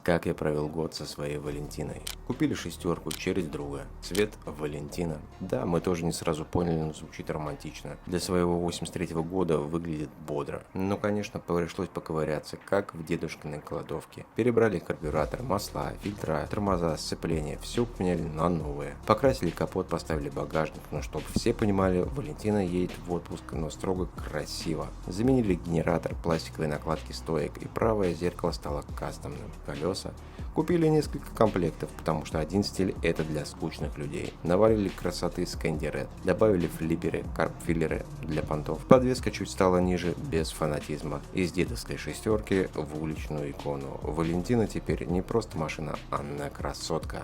Как я провел год со своей Валентиной. Купили шестерку через друга. Цвет Валентина. Да, мы тоже не сразу поняли, но звучит романтично. Для своего 83-го года выглядит бодро. Но, конечно, пришлось поковыряться, как в дедушкиной кладовке. Перебрали карбюратор, масла, фильтра, тормоза, сцепления. Все поменяли на новое. Покрасили капот, поставили багажник. Но чтобы все понимали, Валентина едет в отпуск, но строго красиво. Заменили генератор, пластиковые накладки стоек, и правое зеркало стало кастомным. Колеса. Купили несколько комплектов, потому что один стиль это для скучных людей. Навалили красоты с Candy Red. Добавили флиперы, карп-филлеры для понтов. Подвеска чуть стала ниже, без фанатизма. Из дедовской шестерки в уличную икону. Валентина теперь не просто машина, она красотка.